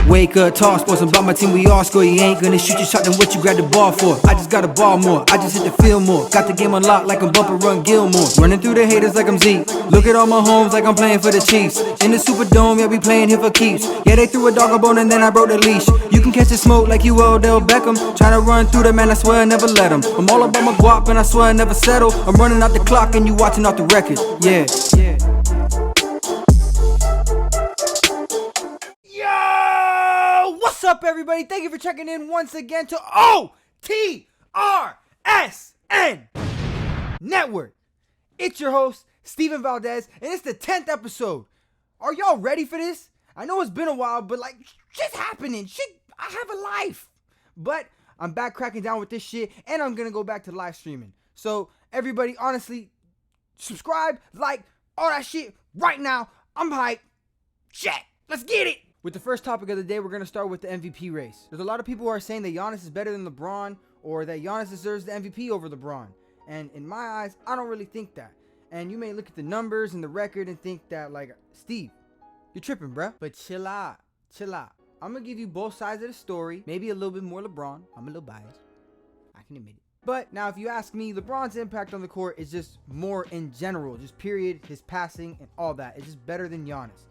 Wake up, talk sports, I'm about my team, we all score. You ain't gonna shoot your shot, then what you grab the ball for? I just gotta ball more, I just hit the field more. Got the game unlocked like I'm Bumper Run Gilmore. Running through the haters like I'm Zeke. Look at all my homes like I'm playing for the Chiefs. In the Superdome, yeah, we playing here for keeps. Yeah, they threw a dog a bone and then I broke the leash. You can catch the smoke like you Odell Beckham. Tryna run through the man, I swear I never let him. I'm all about my guap and I swear I never settle. I'm running out the clock and you watching off the record. Yeah. What's up, everybody? Thank you for checking in once again to OTRSN Network. It's your host, Steven Valdes, and it's the 10th episode. Are y'all ready for this? I know it's been a while, but like, shit's happening. I have a life. But I'm back cracking down with this shit, and I'm gonna go back to live streaming. So, everybody, honestly, subscribe, like, all that shit right now. I'm hyped. Shit, let's get it. With the first topic of the day, we're going to start with the MVP race. There's a lot of people who are saying that Giannis is better than LeBron, or that Giannis deserves the MVP over LeBron. And in my eyes, I don't really think that. And you may look at the numbers and the record and think that, like, Steve, you're tripping, bruh. But chill out. I'm going to give you both sides of the story. Maybe a little bit more LeBron. I'm a little biased. I can admit it. But now if you ask me, LeBron's impact on the court is just more in general. Just period, his passing and all that. It's just better than Giannis.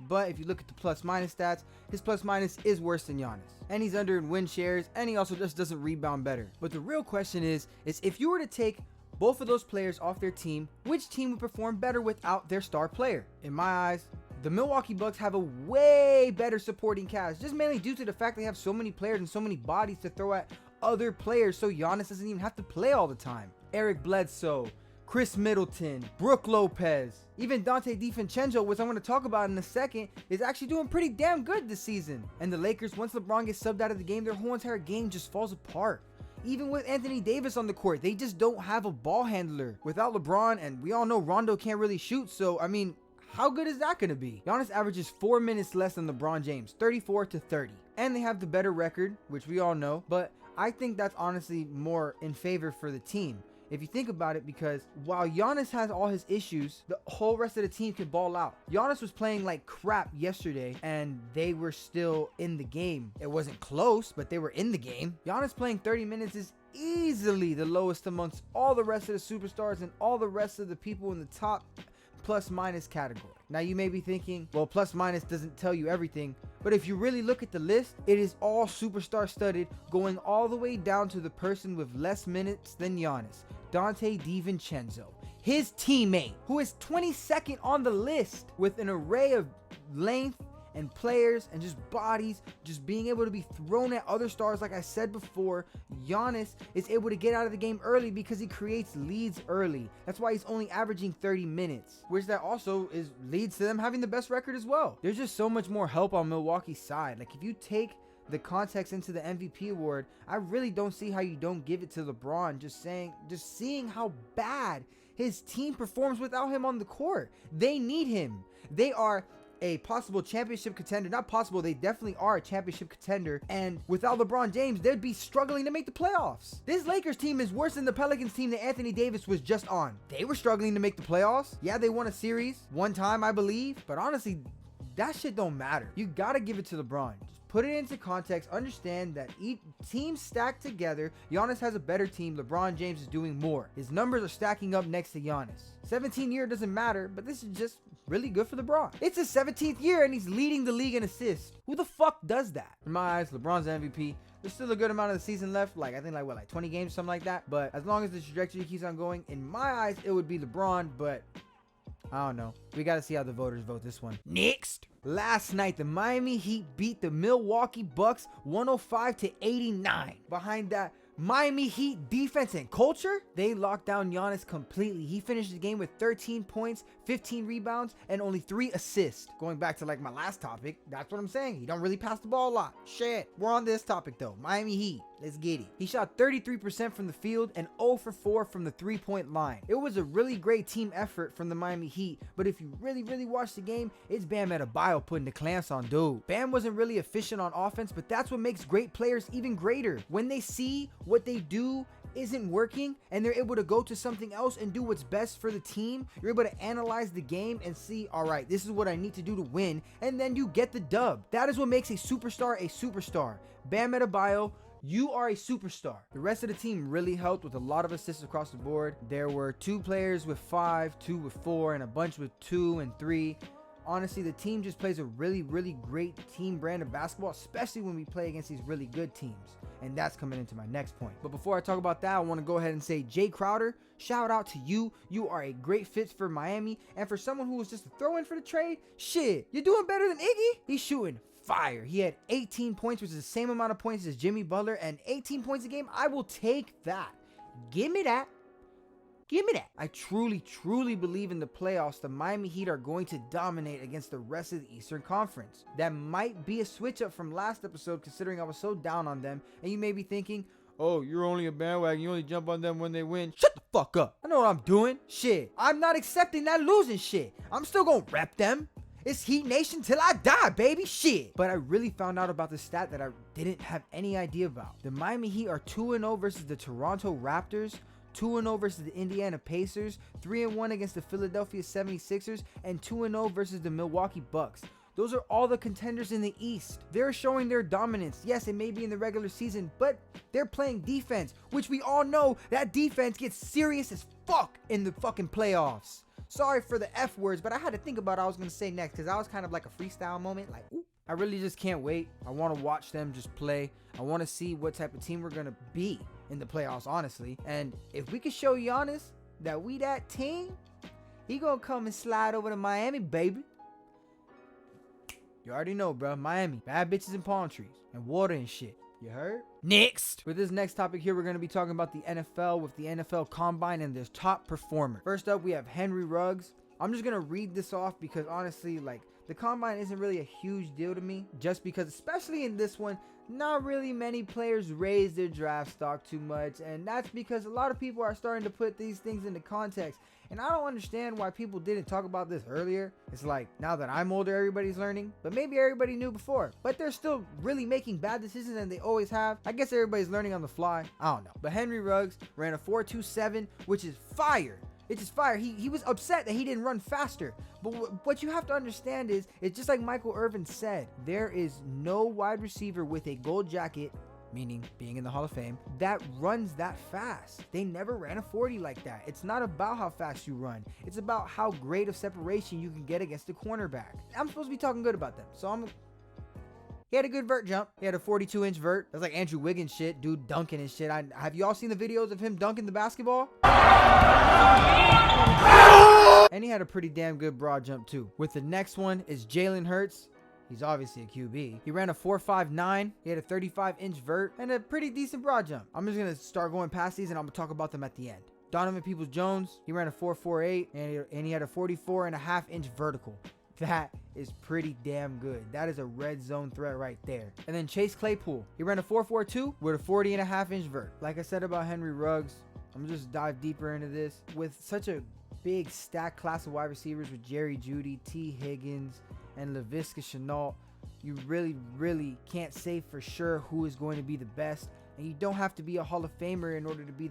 But if you look at the plus-minus stats, his plus-minus is worse than Giannis. And he's under in win shares, and he also just doesn't rebound better. But the real question is if you were to take both of those players off their team, which team would perform better without their star player? In my eyes, the Milwaukee Bucks have a way better supporting cast, just mainly due to the fact they have so many players and so many bodies to throw at other players, so Giannis doesn't even have to play all the time. Eric Bledsoe, Chris Middleton, Brook Lopez, even Dante DiVincenzo, which I'm going to talk about in a second, is actually doing pretty damn good this season. And the Lakers, once LeBron gets subbed out of the game, their whole entire game just falls apart. Even with Anthony Davis on the court, they just don't have a ball handler. Without LeBron, and we all know Rondo can't really shoot, so I mean, how good is that going to be? Giannis averages 4 minutes less than LeBron James, 34-30. And they have the better record, which we all know, but I think that's honestly more in favor for the team. If you think about it, because while Giannis has all his issues, the whole rest of the team can ball out. Giannis was playing like crap yesterday, and they were still in the game. It wasn't close, but they were in the game. Giannis playing 30 minutes is easily the lowest amongst all the rest of the superstars and all the rest of the people in the top plus-minus category. Now you may be thinking, well, plus-minus doesn't tell you everything, but if you really look at the list, it is all superstar studded, going all the way down to the person with less minutes than Giannis, Dante DiVincenzo, his teammate, who is 22nd on the list, with an array of length and players and just bodies, just being able to be thrown at other stars. Like I said before, Giannis is able to get out of the game early because he creates leads early. That's why he's only averaging 30 minutes, which that also leads to them having the best record as well. There's just so much more help on Milwaukee's side. Like, if you take the context into the MVP award, I really don't see how you don't give it to LeBron. Just seeing how bad his team performs without him on the court. They need him. They are a possible championship contender. Not possible, they definitely are a championship contender. And without LeBron James, they'd be struggling to make the playoffs. This Lakers team is worse than the Pelicans team that Anthony Davis was just on. They were struggling to make the playoffs. Yeah, they won a series one time, I believe. But honestly, that shit don't matter. You gotta give it to LeBron. Just put it into context. Understand that each team stacked together, Giannis has a better team. LeBron James is doing more. His numbers are stacking up next to Giannis. 17 year doesn't matter, but this is just really good for LeBron. It's his 17th year and he's leading the league in assists. Who the fuck does that? In my eyes, LeBron's MVP. There's still a good amount of the season left. Like, I think like 20 games, something like that. But as long as the trajectory keeps on going, in my eyes, it would be LeBron. But I don't know. We got to see how the voters vote this one. Next. Last night, the Miami Heat beat the Milwaukee Bucks 105-89. Behind that Miami Heat defense and culture, they locked down Giannis completely. He finished the game with 13 points, 15 rebounds, and only 3 assists. Going back to like my last topic, that's what I'm saying. He don't really pass the ball a lot. Shit. We're on this topic though. Miami Heat. Let's get it. He shot 33% from the field and 0 for 4 from the 3-point line. It was a really great team effort from the Miami Heat, but if you really watch the game, it's Bam Adebayo putting the clamps on dude. Bam wasn't really efficient on offense, but that's what makes great players even greater. When they see what they do isn't working and they're able to go to something else and do what's best for the team, you're able to analyze the game and see, all right, this is what I need to do to win, and then you get the dub. That is what makes a superstar a superstar. Bam Adebayo, you are a superstar. The rest of the team really helped with a lot of assists across the board. There were 2 players with 5, 2 with 4, and a bunch with 2 and 3. Honestly, the team just plays a really, really great team brand of basketball, especially when we play against these really good teams. And that's coming into my next point. But before I talk about that, I want to go ahead and say, Jay Crowder, shout out to you. You are a great fit for Miami. And for someone who was just a throw-in for the trade, shit, you're doing better than Iggy. He's shooting fire. He had 18 points, which is the same amount of points as Jimmy Butler, and 18 points a game. I will take that. Give me that. Give me that. I truly, truly believe in the playoffs, the Miami Heat are going to dominate against the rest of the Eastern Conference. That might be a switch up from last episode, considering I was so down on them. And you may be thinking, oh, you're only a bandwagon. You only jump on them when they win. Shut the fuck up. I know what I'm doing. Shit. I'm not accepting that losing shit. I'm still gonna rep them. It's Heat Nation till I die, baby. Shit. But I really found out about this stat that I didn't have any idea about. The Miami Heat are 2-0 versus the Toronto Raptors, 2-0 versus the Indiana Pacers, 3-1 against the Philadelphia 76ers, and 2-0 versus the Milwaukee Bucks. Those are all the contenders in the East. They're showing their dominance. Yes, it may be in the regular season, but they're playing defense, which we all know that defense gets serious as fuck in the fucking playoffs. Sorry for the F words, but I had to think about what I was going to say next because I was kind of like a freestyle moment. Like, ooh. I really just can't wait. I want to watch them just play. I want to see what type of team we're going to be in the playoffs, honestly. And if we could show Giannis that we that team, he going to come and slide over to Miami, baby. You already know, bro. Miami. Bad bitches and palm trees and water and shit. You heard? Next. For this next topic here, we're going to be talking about the NFL with the NFL Combine and their top performer. First up, we have Henry Ruggs. I'm just going to read this off because honestly, like, the Combine isn't really a huge deal to me just because, especially in this one, not really many players raise their draft stock too much. And that's because a lot of people are starting to put these things into context. And I don't understand why people didn't talk about this earlier. It's like, now that I'm older, everybody's learning. But maybe everybody knew before. But they're still really making bad decisions and they always have. I guess everybody's learning on the fly. I don't know. But Henry Ruggs ran a 4.27, which is fire. It's just fire. He was upset that he didn't run faster. But what you have to understand is, it's just like Michael Irvin said, there is no wide receiver with a gold jacket, meaning being in the Hall of Fame, that runs that fast. They never ran a 40 like that. It's not about how fast you run. It's about how great of separation you can get against the cornerback. I'm supposed to be talking good about them. So he had a good vert jump. He had a 42-inch vert. That's like Andrew Wiggins shit, dude dunking and shit. Have y'all seen the videos of him dunking the basketball? And he had a pretty damn good broad jump too. With the next one is Jalen Hurts. He's obviously a QB. He ran a 4.59. He had a 35-inch vert and a pretty decent broad jump. I'm just going to start going past these and I'm going to talk about them at the end. Donovan Peoples-Jones, he ran a 4.48 and he had a 44.5-inch vertical. That is pretty damn good. That is a red zone threat right there. And then Chase Claypool, he ran a 4.42 with a 40.5-inch vert. Like I said about Henry Ruggs, I'm gonna just dive deeper into this. With such a big stacked class of wide receivers with Jerry Jeudy, T. Higgins, and Laviska Shenault, you really can't say for sure who is going to be the best. And you don't have to be a Hall of Famer in order to be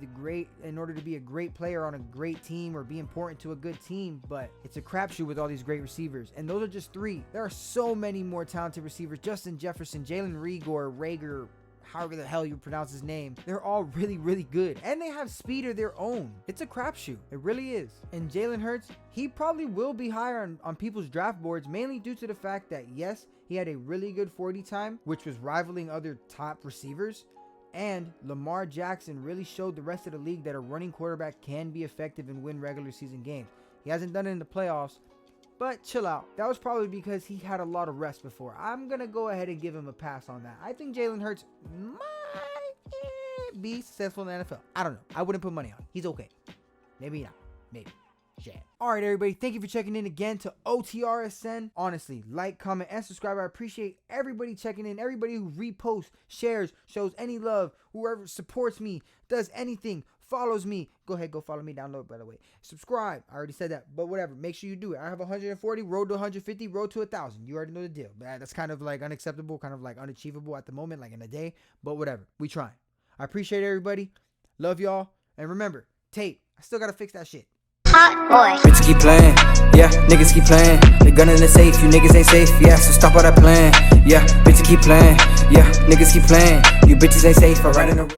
a great player on a great team or be important to a good team. But it's a crapshoot with all these great receivers. And those are just 3. There are so many more talented receivers. Justin Jefferson, Jalen Rager, however the hell you pronounce his name. They're all really good. And they have speed of their own. It's a crapshoot. It really is. And Jalen Hurts, he probably will be higher on people's draft boards, mainly due to the fact that, yes, he had a really good 40 time, which was rivaling other top receivers. And Lamar Jackson really showed the rest of the league that a running quarterback can be effective and win regular season games. He hasn't done it in the playoffs, but chill out. That was probably because he had a lot of rest before. I'm going to go ahead and give him a pass on that. I think Jalen Hurts might be successful in the NFL. I don't know. I wouldn't put money on it. He's okay. Maybe not. Maybe. Shit. Alright everybody, thank you for checking in again to OTRSN. Honestly, like, comment, and subscribe. I appreciate everybody checking in, everybody who reposts, shares, shows any love, whoever supports me, does anything, follows me. Go ahead, go follow me down low, by the way. Subscribe. I already said that, but whatever. Make sure you do it. I have 140, road to 150, road to 1,000. You already know the deal. That's kind of like unacceptable, kind of like unachievable at the moment, like in a day, but whatever. We try. I appreciate everybody. Love y'all. And remember, tape. I still gotta fix that shit. Hot boy. Bitches keep playing, yeah, niggas keep playing. The gun in the safe, you niggas ain't safe, yeah, so stop all that playing. Yeah, bitches keep playing, yeah, niggas keep playing. You bitches ain't safe, I ride in the